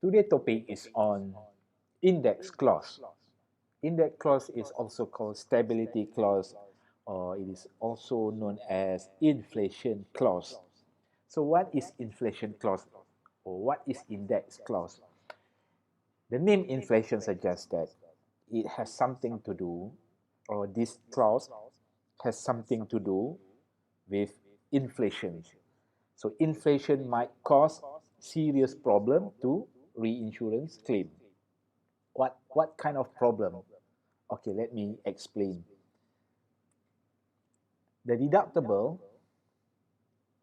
Today's topic is on index clause. Index clause is also called stability clause, or it is also known as inflation clause. So what is inflation clause, or what is index clause? The name inflation suggests that it has something to do, or this clause has something to do with inflation. So inflation might cause serious problem to reinsurance claim. What kind of problem? Okay, let me explain. The deductible,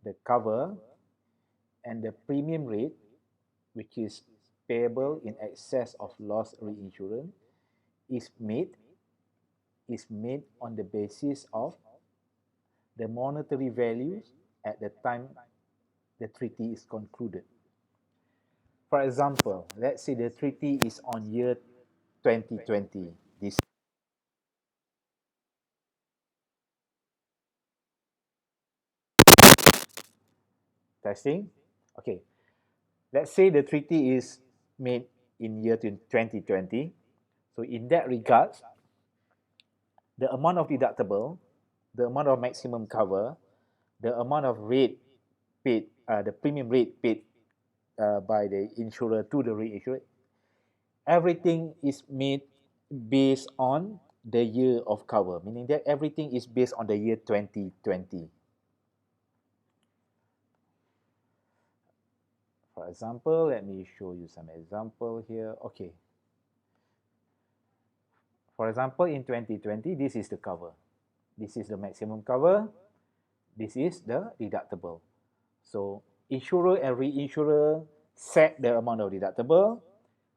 the cover, and the premium rate, which is payable in excess of loss reinsurance, is made on the basis of the monetary values at the time the treaty is concluded. For example, let's say the treaty is on year 2020. This testing. Okay, let's say the treaty is made in year 2020. So in that regards, the amount of deductible, the amount of maximum cover, the amount of rate paid, the premium rate paid by the insurer to the reinsurer, everything is made based on the year of cover, meaning that everything is based on the year 2020. For example, let me show you some example here. Okay. For example, in 2020, this is the cover. This is the maximum cover. This is the deductible. So insurer and reinsurer set the amount of deductible.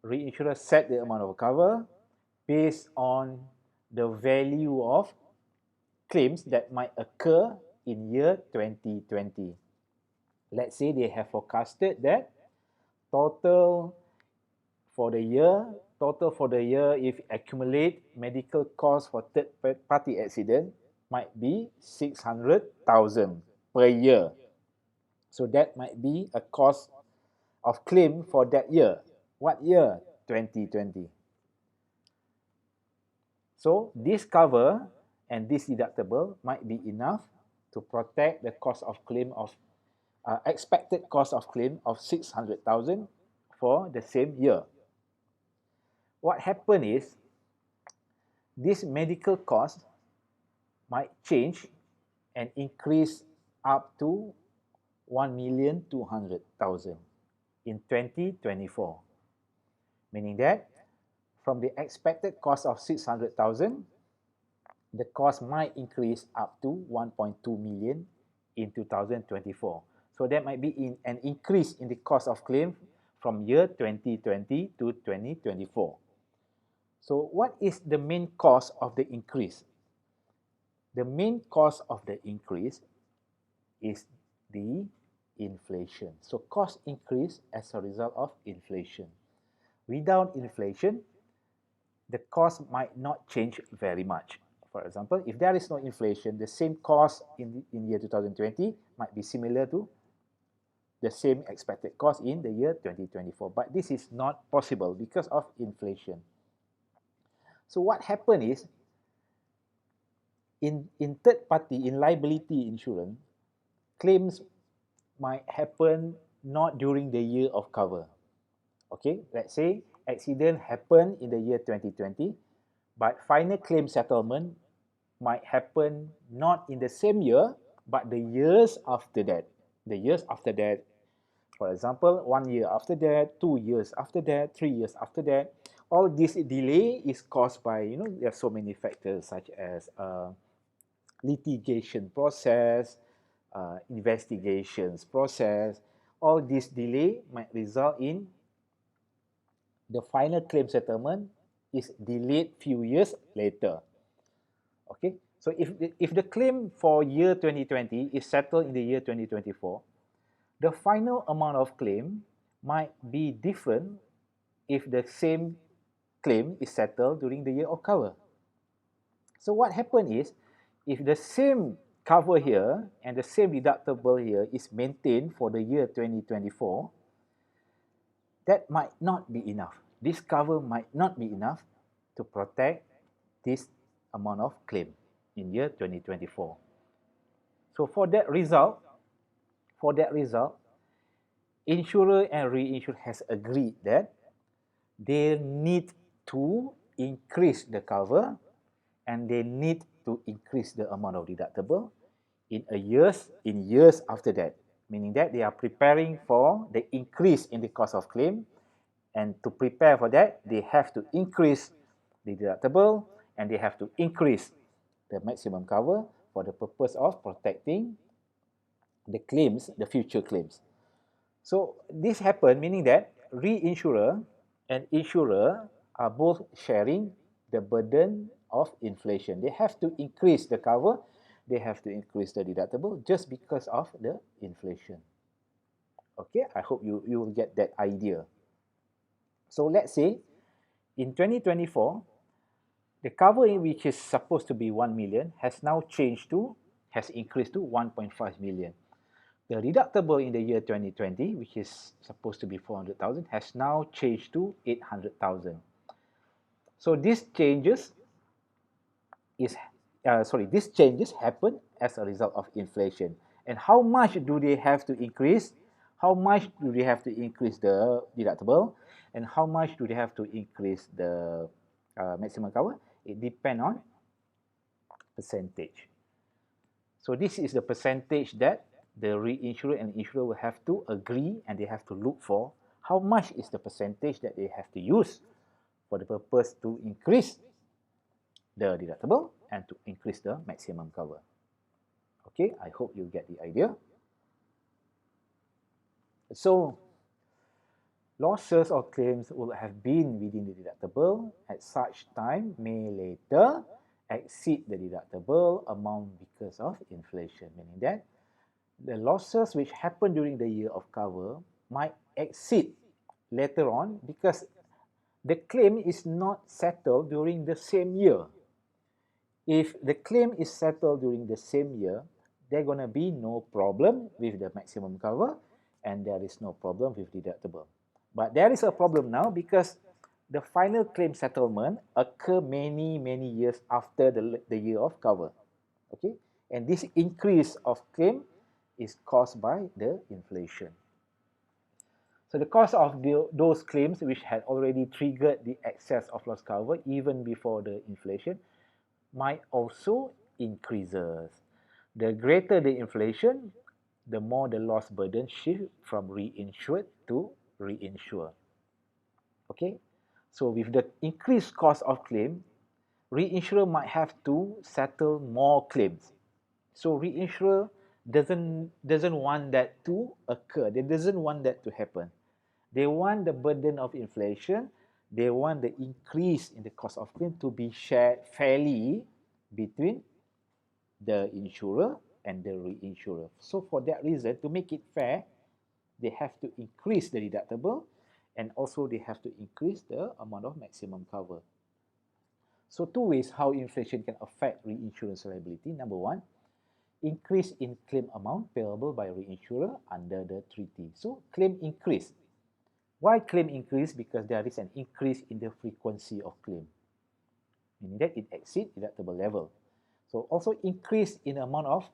Reinsurer set the amount of cover based on the value of claims that might occur in year 2020. Let's say they have forecasted that total for the year, if accumulate medical costs for third-party accident might be 600,000 per year. So that might be a cost of claim for that year. What year? 2020. So this cover and this deductible might be enough to protect the cost of claim of expected cost of claim of 600,000 for the same year. What happened is this medical cost might change and increase up to 1,200,000 in 2024, meaning that from the expected cost of 600,000, the cost might increase up to 1.2 million in 2024. So that might be an increase in the cost of claim from year 2020 to 2024. So what is the main cause of the increase? The main cause of the increase is the inflation. So cost increase as a result of inflation. Without inflation, the cost might not change very much. For example, if there is no inflation, the same cost in year 2020 might be similar to the same expected cost in the year 2024. But this is not possible because of inflation. So what happened is, in third party, in liability insurance, claims might happen not during the year of cover. Okay, let's say accident happened in the year 2020, but final claim settlement might happen not in the same year, but the years after that. The years after that, for example, 1 year after that, 2 years after that, 3 years after that. All this delay is caused by, there are so many factors such as litigation process, investigations process. All this delay might result in the final claim settlement is delayed few years later. Okay, so if the claim for year 2020 is settled in the year 2024, the final amount of claim might be different if the same claim is settled during the year of cover. So what happened is, if the same cover here and the same deductible here is maintained for the year 2024, that might not be enough. This cover might not be enough to protect this amount of claim in year 2024. So for that result, insurer and reinsurer has agreed that they need to increase the cover and they need to increase the amount of deductible in years after that, meaning that they are preparing for the increase in the cost of claim, and to prepare for that they have to increase the deductible and they have to increase the maximum cover for the purpose of protecting the claims, the future claims. So this happened, meaning that reinsurer and insurer are both sharing the burden of inflation. They have to increase the cover, they have to increase the deductible just because of the inflation. Okay, I hope you will get that idea. So let's say in 2024, the cover which is supposed to be 1 million has increased to 1.5 million. The deductible in the year 2020, which is supposed to be 400,000, has now changed to 800,000. So these changes happen as a result of inflation. And how much do they have to increase? How much do they have to increase the deductible? And how much do they have to increase the maximum cover? It depends on percentage. So this is the percentage that the reinsurer and insurer will have to agree, and they have to look for how much is the percentage that they have to use for the purpose to increase the deductible and to increase the maximum cover. Okay, I hope you get the idea. So losses or claims will have been within the deductible at such time may later exceed the deductible amount because of inflation, meaning that the losses which happen during the year of cover might exceed later on because the claim is not settled during the same year. If the claim is settled during the same year, there's going to be no problem with the maximum cover and there is no problem with deductible. But there is a problem now because the final claim settlement occur many years after the year of cover. Okay, and this increase of claim is caused by the inflation. So the cost of those claims which had already triggered the excess of loss cover even before the inflation might also increases. The greater the inflation, the more the loss burden shift from reinsured to reinsurer. Okay, so with the increased cost of claim, reinsurer might have to settle more claims. So reinsurer doesn't want that to occur. They doesn't want that to happen. They want the burden of inflation. They want the increase in the cost of claim to be shared fairly between the insurer and the reinsurer. So for that reason, to make it fair, they have to increase the deductible and also they have to increase the amount of maximum cover. So two ways how inflation can affect reinsurance liability. Number one, increase in claim amount payable by reinsurer under the treaty. So claim increase. Why claim increase? Because there is an increase in the frequency of claim, meaning that it exceeds deductible level. So also increase in amount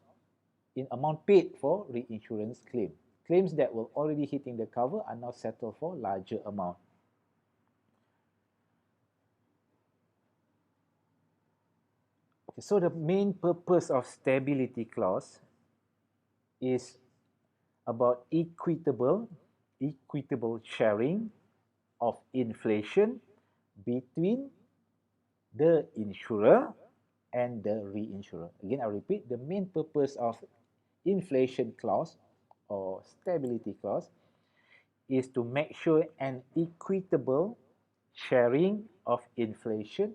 paid for reinsurance claim. Claims that were already hitting the cover are now settled for larger amount. Okay, so the main purpose of stability clause is about equitable sharing of inflation between the insurer and the reinsurer. Again, I repeat, the main purpose of inflation clause or stability clause is to make sure an equitable sharing of inflation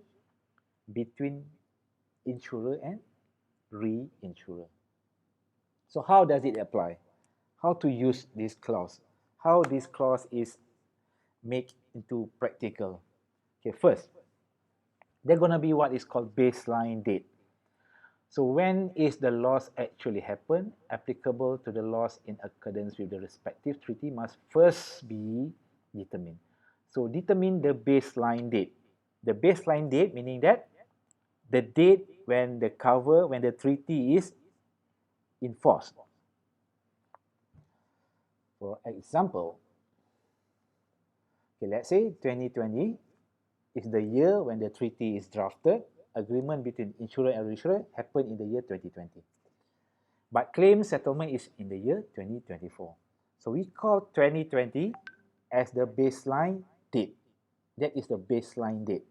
between insurer and reinsurer. So how does it apply? How to use this clause? How this clause is made into practical? Okay, first, there's going to be what is called baseline date. So when is the loss actually happen? Applicable to the loss in accordance with the respective treaty must first be determine. So determine the baseline date. The baseline date meaning that the date when the treaty is in force. For example, okay, let's say 2020 is the year when the treaty is drafted. Agreement between insurer and reinsurer happened in the year 2020. But claim settlement is in the year 2024. So we call 2020 as the baseline date. That is the baseline date.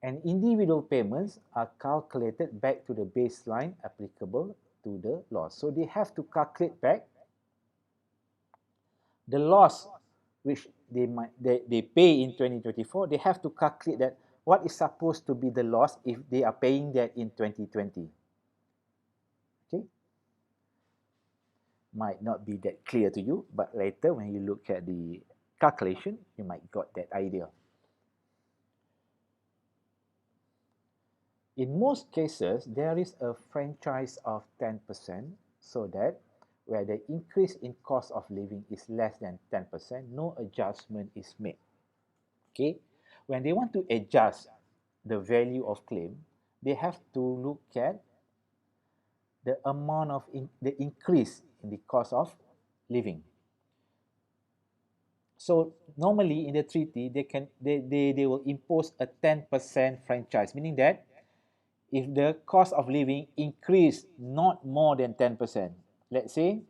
And individual payments are calculated back to the baseline applicable to the loss. So they have to calculate back the loss which they pay in 2024. They have to calculate that what is supposed to be the loss if they are paying that in 2020. Okay, might not be that clear to you, but later when you look at the calculation, you might got that idea. In most cases, there is a franchise of 10%, so that where the increase in cost of living is less than 10%, no adjustment is made. Okay, when they want to adjust the value of claim, they have to look at the amount of the increase in the cost of living. So normally in the treaty, they will impose a 10% franchise, meaning that if the cost of living increase not more than 10%, let's say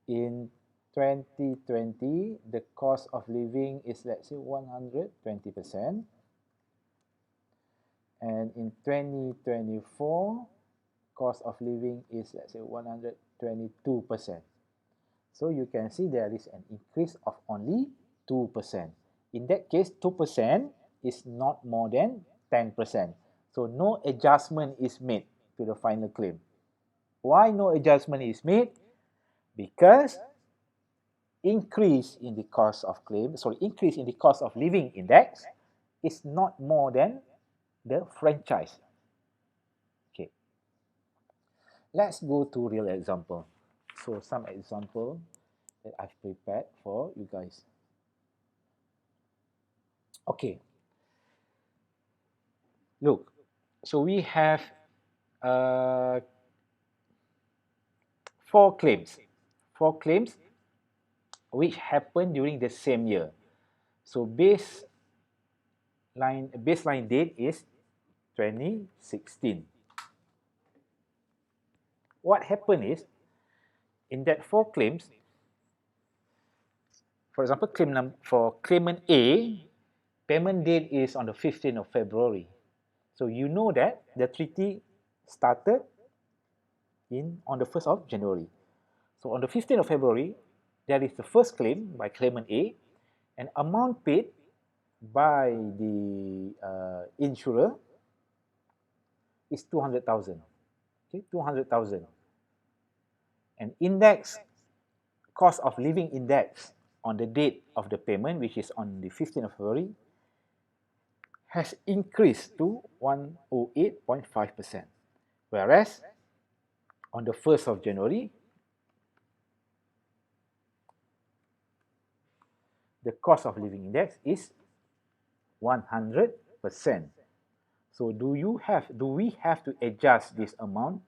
in 2020, the cost of living is, let's say, 120%. And in 2024, cost of living is, let's say, 122%. So you can see there is an increase of only 2%. In that case, 2% is not more than 10%. So no adjustment is made to the final claim. Why no adjustment is made? Because increase in the cost of living index is not more than the franchise. Okay. Let's go to real example. So some example that I've prepared for you guys. Okay. Look, so we have 4 claims which happened during the same year. So baseline date is 2016. What happened is, in that 4 claims, for example, for claimant A, payment date is on the 15th of February. So you know that the treaty started on the 1st of January. So on the 15th of February, there is the first claim by claimant A, and amount paid by the insurer is 200,000. Okay, 200,000. And cost of living index on the date of the payment, which is on the 15th of February, has increased to 108.5%. Whereas on the 1st of January, the cost of living index is 100%. So do we have to adjust this amount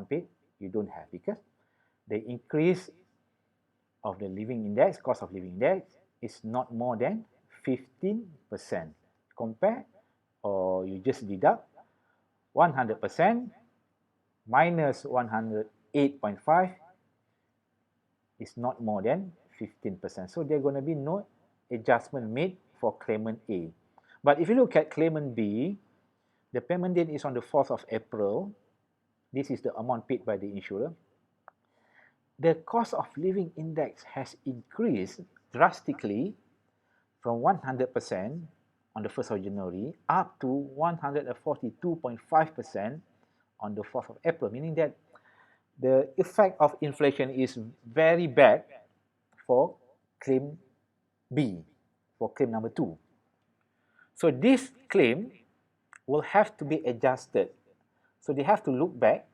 paid? You don't have, because the increase of the living index, cost of living index, is not more than 15%. Compare, or you just deduct 100% minus 108.5 is not more than 15%. So there are going to be no adjustment made for claimant A. But if you look at claimant B, the payment date is on the 4th of April. This is the amount paid by the insurer. The cost of living index has increased drastically from 100% on the 1st of January up to 142.5% on the 4th of April, meaning that the effect of inflation is very bad for claim B, for claim number 2. So this claim will have to be adjusted So they have to look back.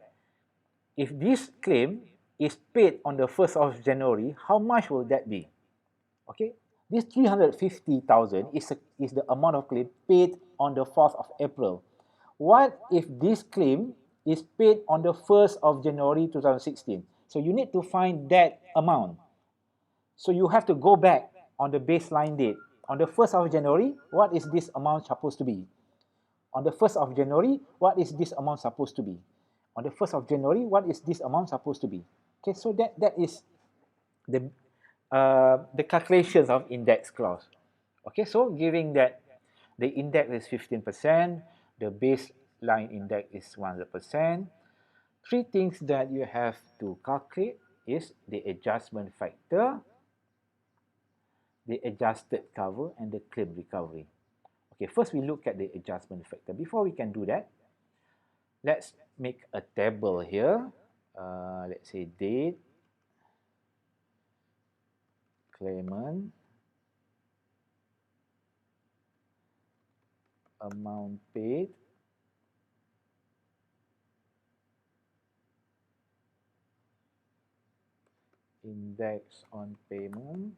If this claim is paid on the 1st of January, how much will that be? Okay, this 350,000 is the amount of claim paid on the 4th of April. What if this claim is paid on the 1st of January 2016? So you need to find that amount. So you have to go back on the baseline date. On the 1st of January, what is this amount supposed to be? On the 1st of January, what is this amount supposed to be? On the 1st of January, what is this amount supposed to be? Okay, so that is the calculations of index clause. Okay, so giving that the index is 15%, the baseline index is 100%, three things that you have to calculate is the adjustment factor, the adjusted cover, and the claim recovery. Okay, first we look at the adjustment factor. Before we can do that, let's make a table here. Let's say date, claimant, amount paid, index on payment,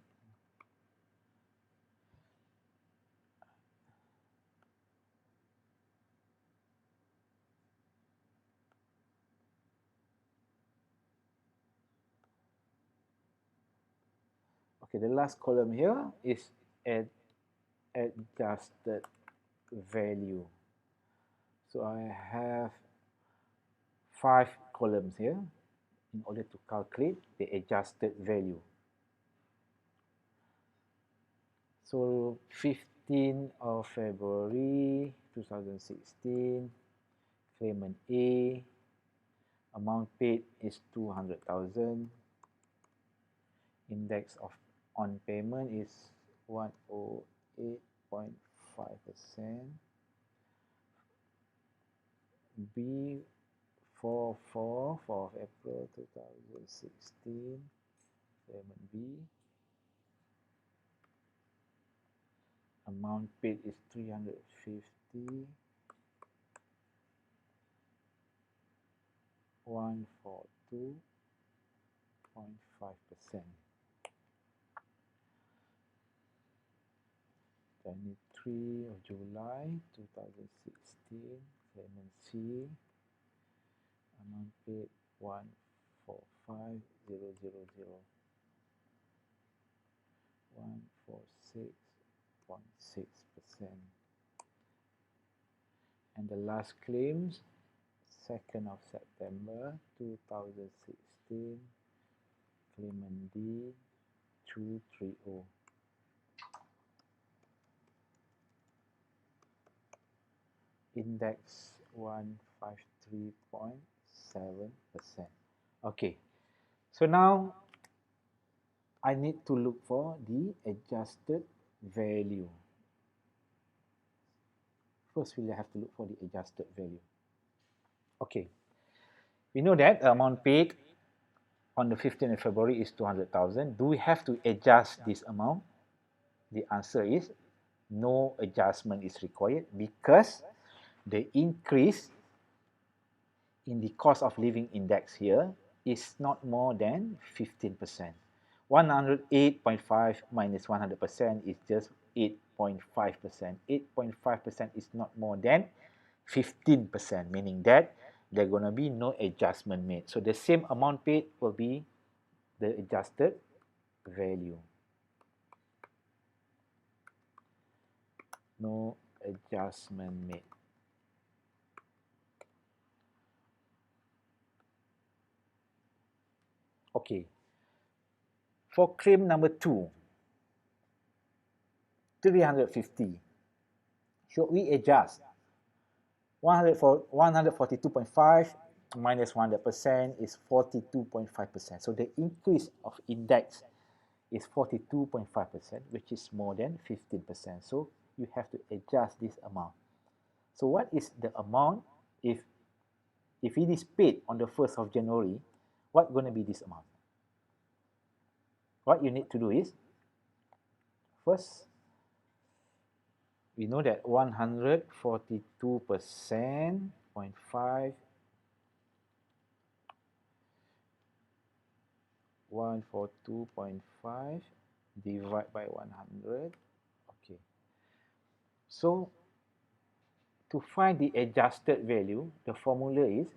okay, the last column here is adjusted value. So I have 5 columns here in order to calculate the adjusted value. So 15th of February 2016, claimant A, amount paid is 200,000, index of on payment is 108.5%, B 4th of April 2016, claimant B, amount paid is 350, 142.5%. 23 of July 2016, claimant C, amount paid 145,000, 146.6%. And the last claims, 2nd of September 2016, claimant D, 230. Index 153.7%. Okay, so now I need to look for the adjusted value. First, we'll have to look for the adjusted value. Okay, we know that the amount paid on the 15th of February is 200,000. Do we have to adjust this amount? The answer is no adjustment is required because the increase in the cost of living index here is not more than 15%. 108.5 minus 100% is just 8.5%. 8.5% is not more than 15%, meaning that there are going to be no adjustment made. So the same amount paid will be the adjusted value. No adjustment made. Okay. For claim number 2, 350, should we adjust? 142.5 minus 100% is 42.5%. So the increase of index is 42.5%, which is more than 15%. So you have to adjust this amount. So what is the amount if it is paid on the 1st of January? What's going to be this amount? What you need to do is, first, we know that 142% 0.5 142.5 divide by 100. Okay. So to find the adjusted value, the formula is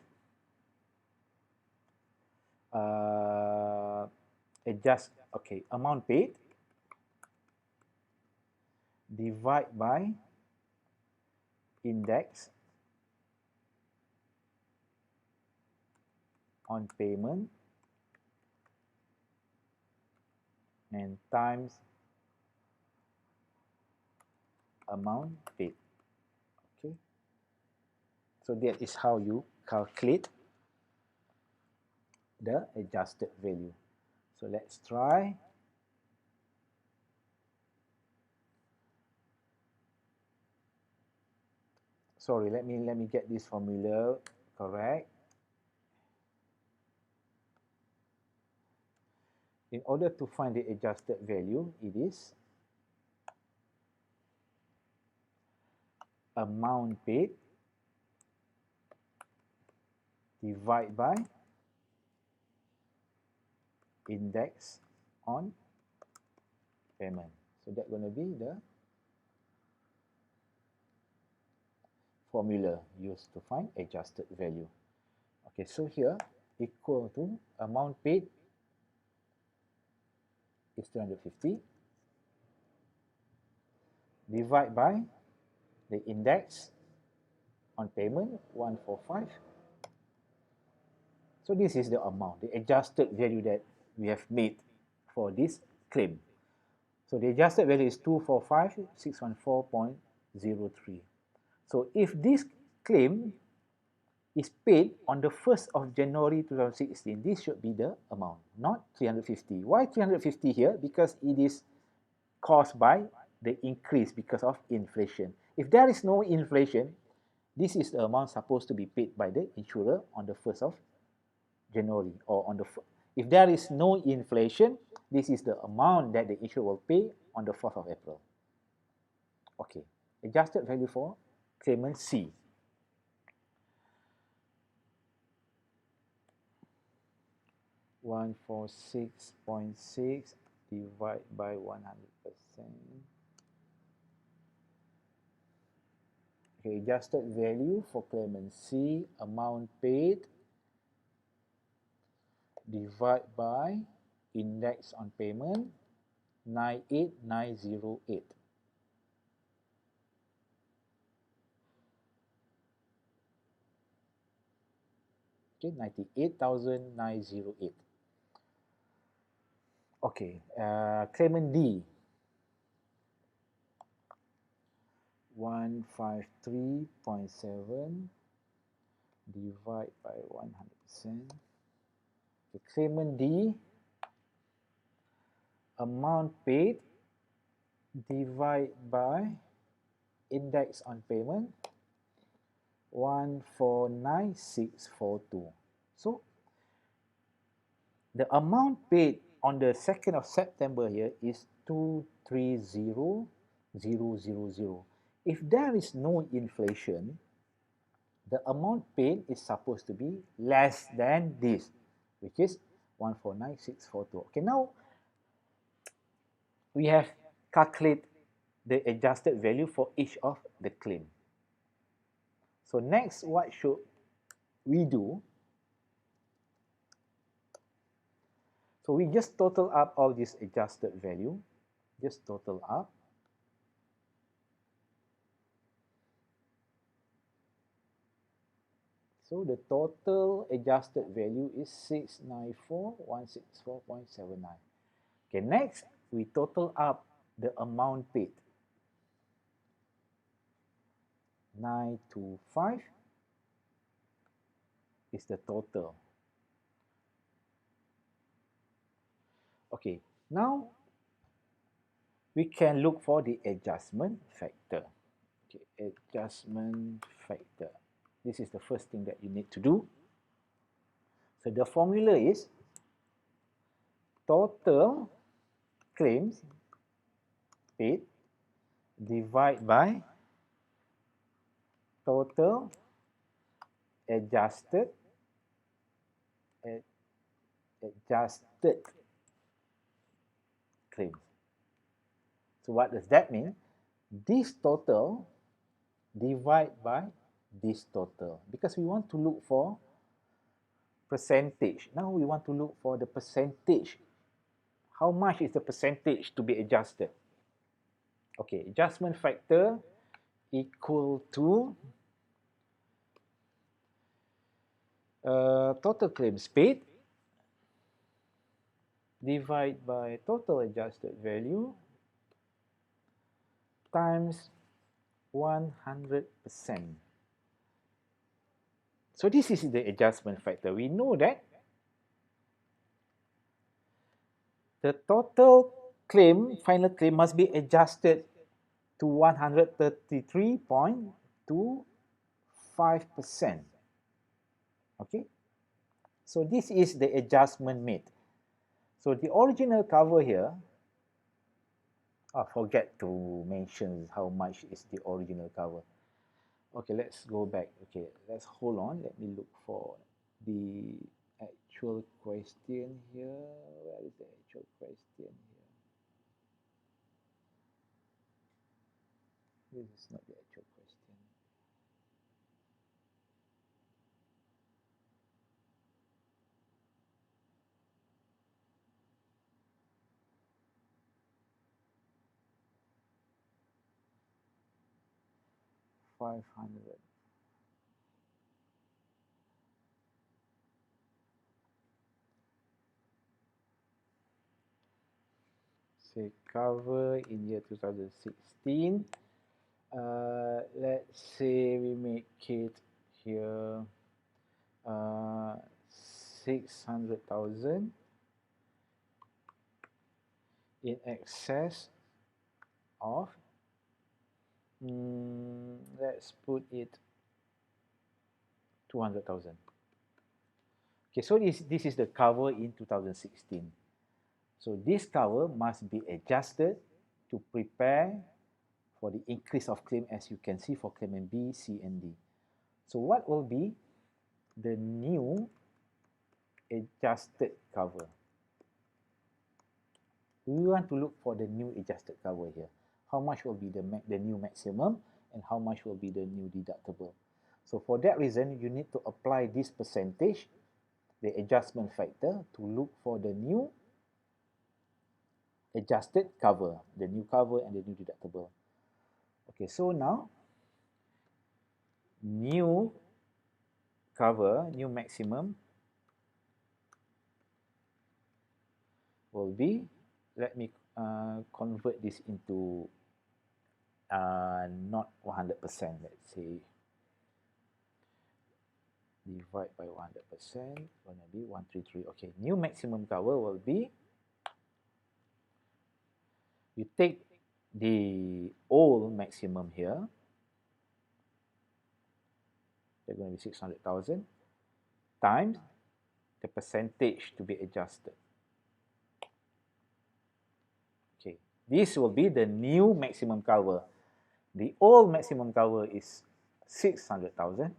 amount paid divide by index on payment and times amount paid. Okay, so that is how you calculate the adjusted value. So let's try. Sorry, let me get this formula correct. In order to find the adjusted value, it is amount paid divided by index on payment. So that's going to be the formula used to find adjusted value. Okay, so here equal to amount paid is 250 divided by the index on payment 145. So this is the amount, the adjusted value that we have made for this claim. So the adjusted value is 245,614.03. So if this claim is paid on the 1st of January 2016, this should be the amount, not 350. Why 350 here? Because it is caused by the increase because of inflation. If there is no inflation, this is the amount supposed to be paid by the insurer on the 1st of January, or on the, if there is no inflation, this is the amount that the insurer will pay on the 4th of April. Okay, adjusted value for claimant C. $146.6 divided by 100%. Okay, adjusted value for claimant C, amount paid divide by index on payment 98908. Okay, 98,908. Okay, claimant D 153.7 divide by 100%. Okay, claimant D, amount paid divide by index on payment 149,642. So the amount paid on the 2nd of September here is 230,000. If there is no inflation, the amount paid is supposed to be less than this, which is 149,642. Okay, now we have calculated the adjusted value for each of the claim. So next, what should we do? So we just total up all this adjusted value, just total up. So the total adjusted value is 694,164.79. Okay, next we total up the amount paid. 925 is the total. Okay, now we can look for the adjustment factor. Okay, adjustment factor. This is the first thing that you need to do. So the formula is total claims paid divided by total adjusted claims. So what does that mean? This total divide by this total, because we want to look for percentage. Now we want to look for the percentage. How much is the percentage to be adjusted? Okay, adjustment factor equal to total claims paid divide by total adjusted value times 100%. So this is the adjustment factor. We know that the total claim, final claim, must be adjusted to 133.25%. Okay? So this is the adjustment made. So the original cover here, I forget to mention how much is the original cover. Okay, let's go back. Okay, let's hold on. Let me look for the actual question here. Where is the actual question here? This is not the actual question. $500. Say cover in year 2016. Let's say we make it here 600,000 in excess of, let's put it 200,000. Okay, so this is the cover in 2016. So this cover must be adjusted to prepare for the increase of claim, as you can see for claimant B, C, and D. So what will be the new adjusted cover? We want to look for the new adjusted cover here. How much will be the new maximum and how much will be the new deductible? So for that reason, you need to apply this percentage, the adjustment factor, to look for the new adjusted cover, the new cover and the new deductible. Okay, so now new cover, new maximum will be, let me convert this into not 100%, let's say divide by 100%, gonna be 133. Okay, new maximum cover will be, you take the old maximum here, they're going to be 600,000 times the percentage to be adjusted. Okay, this will be the new maximum cover. The old maximum cover is 600,000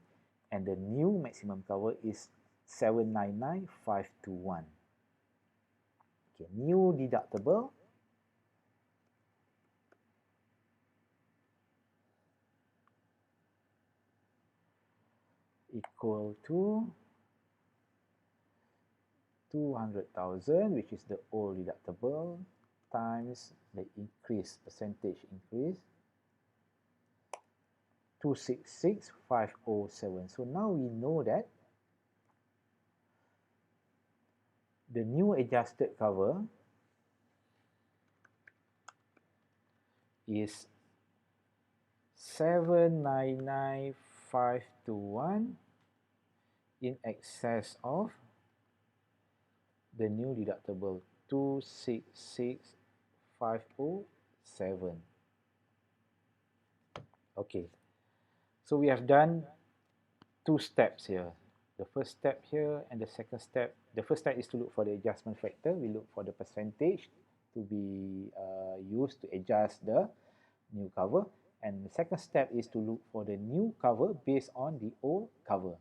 and the new maximum cover is 799,521. Okay, new deductible equal to 200,000, which is the old deductible, times the increase, percentage increase, 266,507. So now we know that the new adjusted cover is 799,521 in excess of the new deductible 266,507. Okay, so we have done two steps here. The first step here and the second step. The first step is to look for the adjustment factor. We look for the percentage to be used to adjust the new cover. And the second step is to look for the new cover based on the old cover.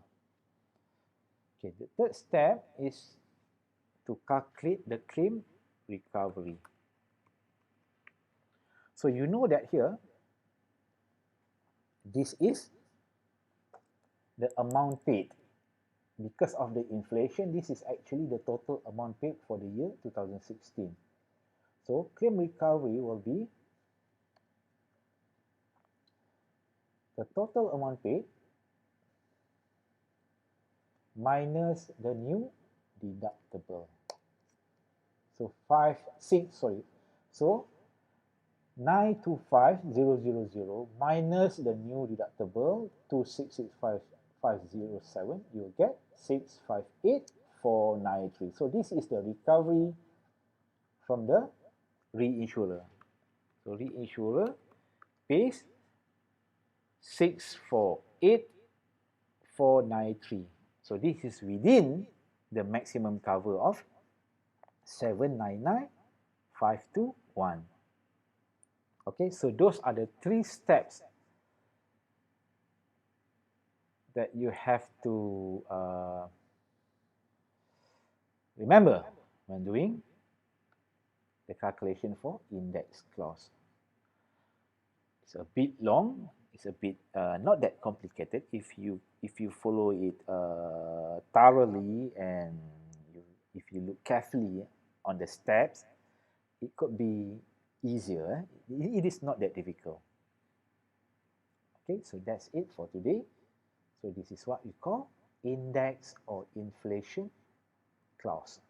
Okay, the third step is to calculate the claim recovery. So you know that here, this is the amount paid. Because of the inflation, this is actually the total amount paid for the year 2016. So claim recovery will be the total amount paid minus the new deductible. So 925,000 minus the new deductible 2665507, you'll get 658,493. So this is the recovery from the reinsurer. So reinsurer pays 648,493. So this is within the maximum cover of 799,521. Okay, so those are the 3 steps that you have to remember when doing the calculation for index clause. It's a bit long. It's a bit not that complicated if you follow it thoroughly, and if you look carefully on the steps, it could be easier. It is not that difficult. Okay, so that's it for today. So this is what we call index or inflation clause.